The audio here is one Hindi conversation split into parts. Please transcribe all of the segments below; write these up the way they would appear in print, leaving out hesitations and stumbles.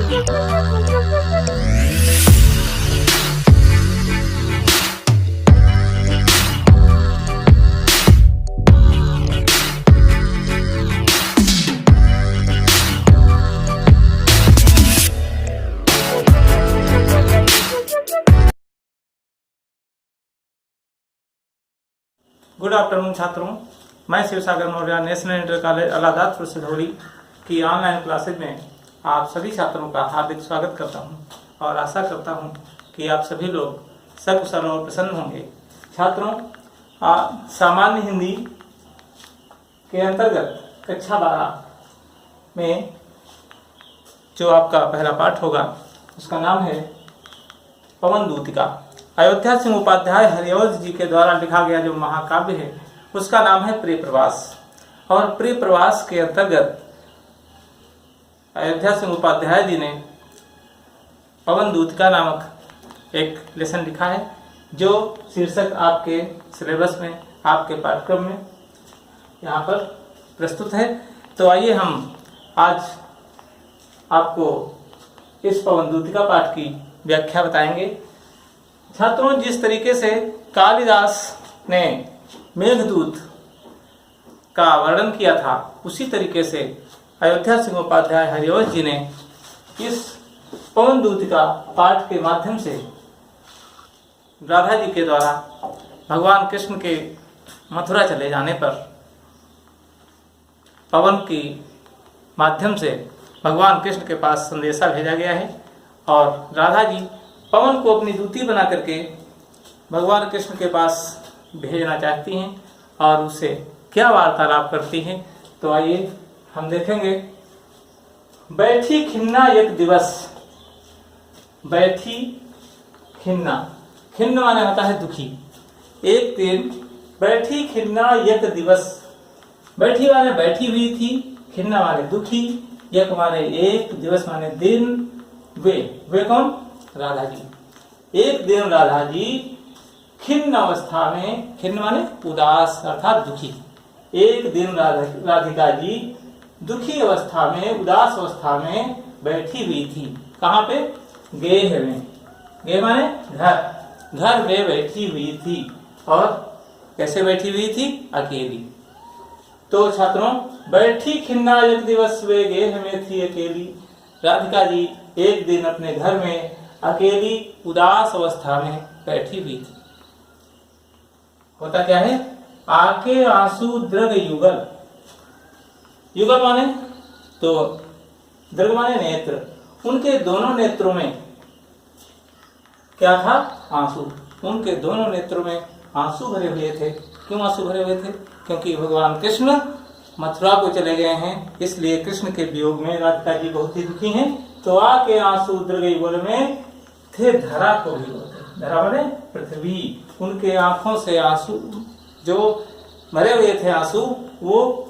गुड आफ्टरनून छात्रों, मैं Shivsagar Maurya national inter college Allahabad Sidhauli की ऑनलाइन क्लासेज में आप सभी छात्रों का हार्दिक स्वागत करता हूं और आशा करता हूं कि आप सभी लोग सकुशल और प्रसन्न होंगे। छात्रों, सामान्य हिंदी के अंतर्गत कक्षा 12 में जो आपका पहला पाठ होगा उसका नाम है पवन दूतिका। अयोध्या सिंह उपाध्याय हरिवंश जी के द्वारा लिखा गया जो महाकाव्य है उसका नाम है प्रिय प्रवास। और प्रिय प्रवास के अंतर्गत अयोध्या सिंह उपाध्याय जी ने पवन दूतिका नामक एक लेसन लिखा है जो शीर्षक आपके सिलेबस में, आपके पाठ्यक्रम में यहाँ पर प्रस्तुत है। तो आइए हम आज आपको इस पवन दूतिका पाठ की व्याख्या बताएंगे। छात्रों, जिस तरीके से कालिदास ने मेघदूत का वर्णन किया था उसी तरीके से अयोध्या सिंह उपाध्याय हरिवंश जी ने इस पवन दूतिका पाठ के माध्यम से राधा जी के द्वारा भगवान कृष्ण के मथुरा चले जाने पर पवन की माध्यम से भगवान कृष्ण के पास संदेशा भेजा गया है और राधा जी पवन को अपनी दूती बना करके भगवान कृष्ण के पास भेजना चाहती हैं और उससे क्या वार्तालाप करती हैं। तो आइए हम देखेंगे। बैठी खिन्ना एक दिवस। बैठी खिन्ना, खिन्न माने होता है दुखी। एक दिन बैठी खिन्ना एक दिवस। बैठी माने बैठी हुई थी, खिन्ना माने दुखी, एक माने एक, दिवस माने दिन। वे कौन? राधा जी। एक दिन राधा जी खिन्न अवस्था में, खिन्न माने उदास अर्थात दुखी। एक दिन राधिका जी दुखी अवस्था में, उदास अवस्था में बैठी हुई थी। कहाँ पे? गेह में। गेह माने घर। घर में बैठी हुई थी। और कैसे बैठी हुई थी? अकेली। तो छात्रों, बैठी खिन्ना एक दिवस वे गेह में थी अकेली। राधिका जी एक दिन अपने घर में अकेली उदास अवस्था में बैठी हुई थी। होता क्या है? आके आंसू दृग युगल। युगल माने तो दृग माने नेत्र। उनके दोनों नेत्रों में क्या था? आंसू। उनके दोनों नेत्रों में आंसू भरे हुए थे। क्यों आंसू भरे हुए थे? क्योंकि भगवान कृष्ण मथुरा को चले गए हैं, इसलिए कृष्ण के वियोग में राधिका जी बहुत ही दुखी हैं। तो आके आंसू दृग युगल में थे धरा को भिगोते। धरा माने पृथ्वी। उनके आंखों से आंसू जो मरे हुए थे, आंसू वो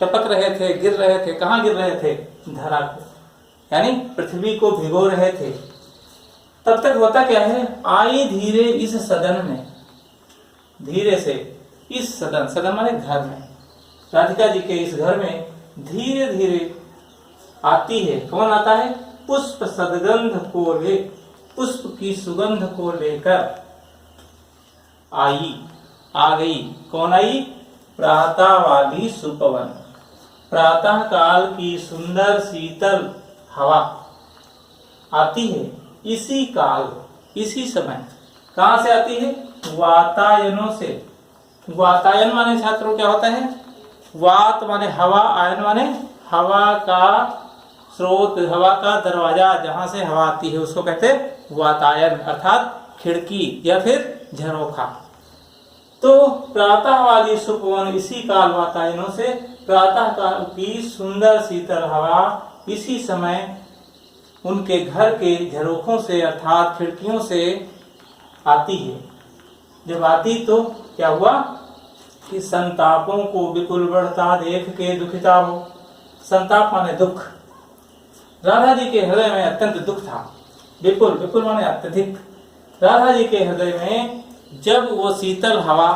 टपक रहे थे, गिर रहे थे। कहाँ गिर रहे थे? धरा को, यानी पृथ्वी को भिगो रहे थे। तब तक होता क्या है? आई धीरे इस सदन में। धीरे से इस सदन, सदन माने घर में, राधिका जी के इस घर में धीरे धीरे आती है। कौन आता है? पुष्प सदगंध को ले, पुष्प की सुगंध को लेकर आई, आ गई। कौन आई? प्रातः वाली सुपवन। प्रातः काल की सुंदर शीतल हवा आती है इसी काल, इसी समय। कहां से आती है? वातायनों से। वातायन माने छात्रों क्या होता है? वात माने हवा, आयन माने हवा का स्रोत, हवा का दरवाजा, जहां से हवा आती है उसको कहते हैं वातायन, अर्थात खिड़की या फिर झरोखा। तो प्रातः वाली सुपवन, इसी काल वातायनों से प्रातः काल की सुंदर शीतल हवा इसी समय उनके घर के झरोखों से अर्थात खिड़कियों से आती है। जब आती तो क्या हुआ कि संतापों को विपुल बढ़ता देख के दुखिता हो। संताप माने दुख। राधा जी के हृदय में अत्यंत दुख था। विपुल, विपुल माने अत्यधिक। राधा जी के हृदय में जब वो शीतल हवा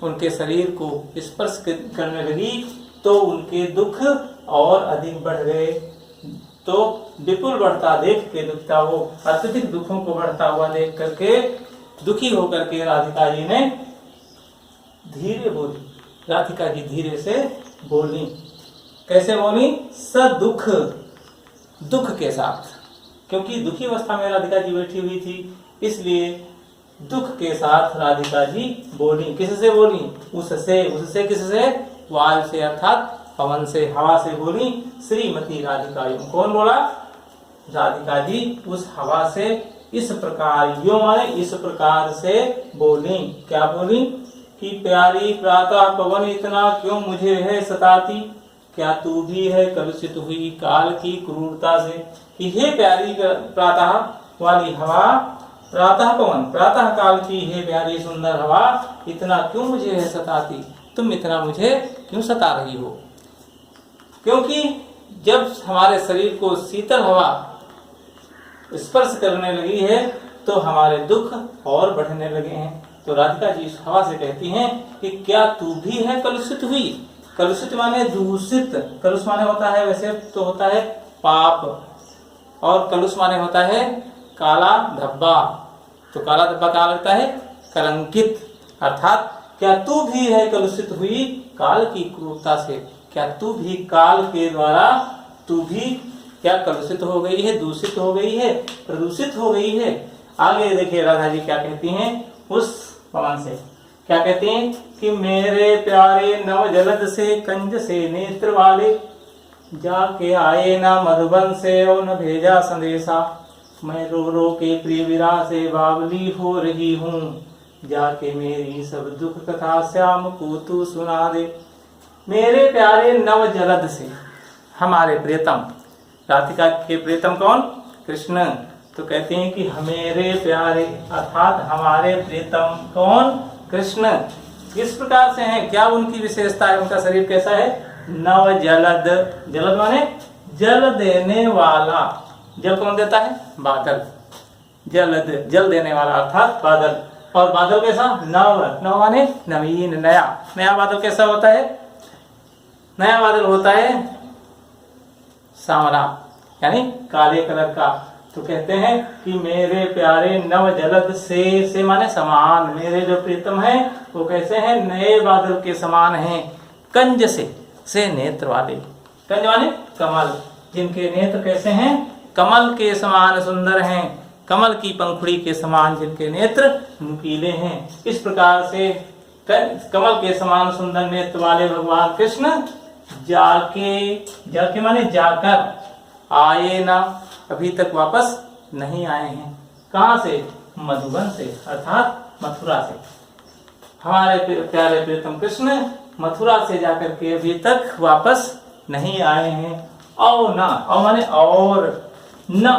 उनके शरीर को स्पर्श करने लगी तो उनके दुख और अधिक बढ़ गए। तो विपुल बढ़ता देख के दुखता हो, अत्यधिक दुखों को बढ़ता हुआ देख करके दुखी होकर के राधिका जी ने धीरे बोली। राधिका जी धीरे से बोली। कैसे बोली? सदुख, दुख के साथ, क्योंकि दुखी अवस्था में राधिका जी बैठी हुई थी, इसलिए दुख के साथ राधिका जी बोली। किससे बोली? उससे। उससे किससे? वायु से अर्थात पवन से, हवा से बोली। श्रीमती राधिका यूं। कौन बोला? राधिका जी उस हवा से इस प्रकार, यूं माने इस प्रकार से बोली। क्या बोली? कि प्यारी प्रातः पवन इतना क्यों मुझे है सताती, क्या तू भी है कलुषित हुई काल की क्रूरता से। कि हे प्यारी प्रातः वाली हवा, प्रातः पवन, प्रातः काल की हे प्यारी सुंदर हवा, इतना क्यों मुझे है सताती, तुम इतना मुझे क्यों सता रही हो। क्योंकि जब हमारे शरीर को शीतल हवा स्पर्श करने लगी है तो हमारे दुख और बढ़ने लगे हैं। तो राधिका जी इस हवा से कहती हैं कि क्या तू भी है कलुषित हुई। कलुषित माने दूषित, कलुष माने होता है, वैसे तो होता है पाप, और कलुष माने होता है काला धब्बा। तो काला धब्बा क्या लगता है? कलंकित। अर्थात क्या तू भी है कलुषित हुई काल की क्रूरता से, क्या तू भी काल के द्वारा तू भी क्या कलुषित हो गई है, दूषित हो गई है, प्रदूषित हो गई है। आगे देखिए राधा जी क्या कहती हैं उस पवन से। क्या कहती हैं? कि मेरे प्यारे नव जलद से कंज से नेत्र वाले, जाके आए ना मधुबन से और न भेजा संदेशा, मैं रो रो के प्रिय विरह से बावली हो रही हूँ, जाके मेरी सब दुख कथा श्याम को तू सुना दे। मेरे प्यारे नव जलद से, हमारे प्रियतम, राधिका के प्रियतम कौन? कृष्ण। तो कहते हैं कि मेरे प्यारे अर्थात हमारे प्रियतम कौन? कृष्ण। किस प्रकार से हैं, क्या उनकी विशेषता है, उनका शरीर कैसा है? नव जलद। जलद माने जल देने वाला। जल कौन देता है? बादल। जलद, जल देने वाला अर्थात बादल। और बादल कैसा? नव। नव माने नवीन, नया। नया बादल कैसा होता है? नया बादल होता है सांवला, यानी काले कलर का। तो कहते हैं कि मेरे प्यारे नव जलद से माने समान, मेरे जो प्रीतम हैं वो कैसे हैं? नए बादल के समान हैं। कंज से नेत्र वाले। कंज माने कमल, जिनके नेत्र कैसे हैं? कमल के समान सुंदर हैं। कमल की पंखुड़ी के समान जिनके नेत्र नुकीले हैं। इस प्रकार से कमल के समान सुंदर नेत्र वाले भगवान कृष्ण जाके माने जाकर, आए ना, अभी तक वापस नहीं आए हैं। कहां से? मधुबन से, अर्थात मथुरा से। हमारे प्यारे प्रियतम कृष्ण मथुरा से जाकर के अभी तक वापस नहीं आए हैं। और ना, और माने और, न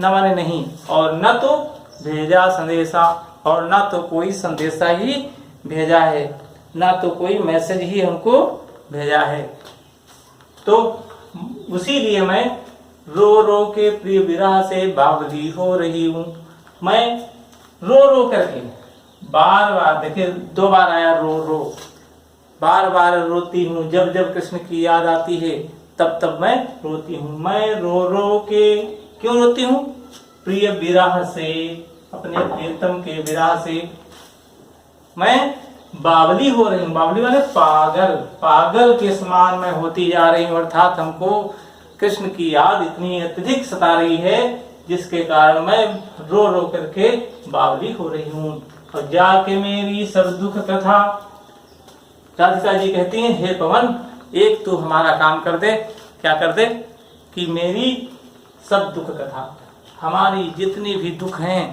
माने नहीं, और न तो भेजा संदेशा, और ना तो कोई संदेशा ही भेजा है, ना तो कोई मैसेज ही हमको भेजा है। तो उसी लिए मैं रो रो के प्रिय विरह से बावली हो रही हूँ। मैं रो रो करके, बार बार, देखिए 2 बार आया रो रो, बार बार रोती हूँ। जब जब कृष्ण की याद आती है तब तब मैं रोती हूँ। मैं रो रो के क्यों रोती हूँ? प्रिय विरह से, अपने प्रियतम के विरह से मैं बावली हो रही हूँ। बावली वाले पागल, पागल के समान मैं होती जा रही हूँ। अर्थात हमको कृष्ण की याद इतनी अत्यधिक सता रही है जिसके कारण मैं रो रो करके बावली हो रही हूँ। और जाके मेरी सब दुख कथा, राधिका जी कहती हैं हे पवन, एक तू हमारा काम कर दे। क्या कर दे? कि मेरी सब दुख कथा, हमारी जितनी भी दुख हैं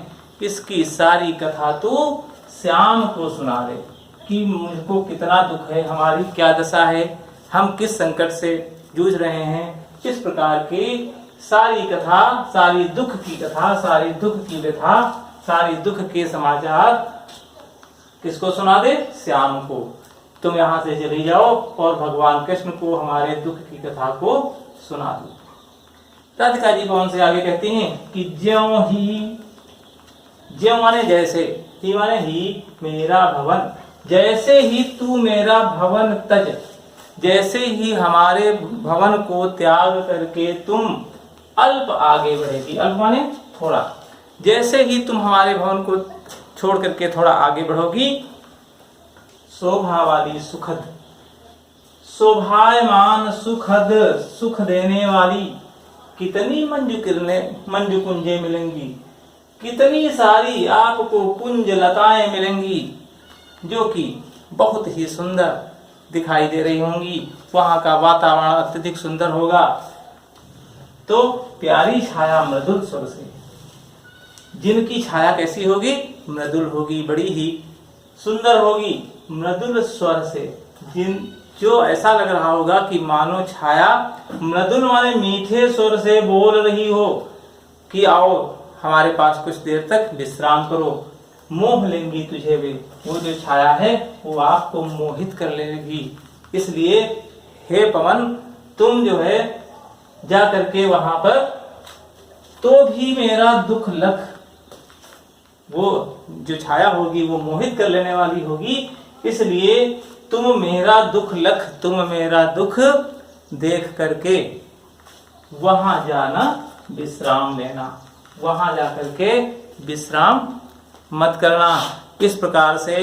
इसकी सारी कथा तू श्याम को सुना दे। कि मुझको कितना दुख है, हमारी क्या दशा है, हम किस संकट से जूझ रहे हैं, इस प्रकार की सारी कथा, सारी दुख की कथा, सारी दुख की व्यथा, सारी दुख के समाचार किसको सुना दे? श्याम को। तुम यहाँ से चली जाओ और भगवान कृष्ण को हमारे दुख की कथा को सुना दो। राधिका जी पवन से आगे कहती हैं कि ज्यों ही, ज्यों माने जैसे, ही माने ही मेरा भवन, जैसे ही तू मेरा भवन तज, जैसे ही हमारे भवन को त्याग करके तुम अल्प आगे बढ़ेगी। अल्प माने थोड़ा। जैसे ही तुम हमारे भवन को छोड़ करके थोड़ा आगे बढ़ोगी, शोभा वाली, सुखद, शोभायमान, सुखद, सुख देने वाली कितनी मंजू कुंजें मिलेंगी, कितनी सारी आपको कुंज लताएं मिलेंगी जो कि बहुत ही सुंदर दिखाई दे रही होंगी। वहां का वातावरण अत्यधिक सुंदर होगा। तो प्यारी छाया मृदुल स्वर से, जिनकी छाया कैसी होगी? मृदुल होगी, बड़ी ही सुंदर होगी, मृदुल स्वर से, जो ऐसा लग रहा होगा कि मानो छाया मृदुल माने मीठे स्वर से बोल रही हो कि आओ हमारे पास कुछ देर तक विश्राम करो। मोह लेंगी तुझे वे, वो जो छाया है वो आपको मोहित कर लेगी। इसलिए हे पवन, तुम जो है जा करके वहां पर, तो भी मेरा दुख लख, वो जो छाया होगी वो मोहित कर लेने वाली होगी। इसलिए तुम मेरा दुख लख, तुम मेरा दुख देख करके वहां जाना, विश्राम लेना, वहां जाकर के विश्राम मत करना। इस प्रकार से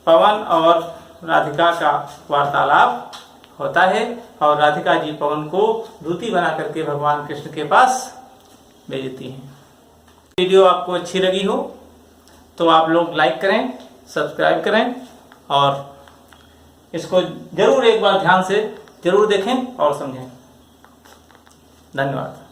पवन और राधिका का वार्तालाप होता है और राधिका जी पवन को दूती बना करके भगवान कृष्ण के पास भेजती हैं। वीडियो आपको अच्छी लगी हो तो आप लोग लाइक करें, सब्सक्राइब करें और इसको जरूर एक बार ध्यान से जरूर देखें और समझें। धन्यवाद।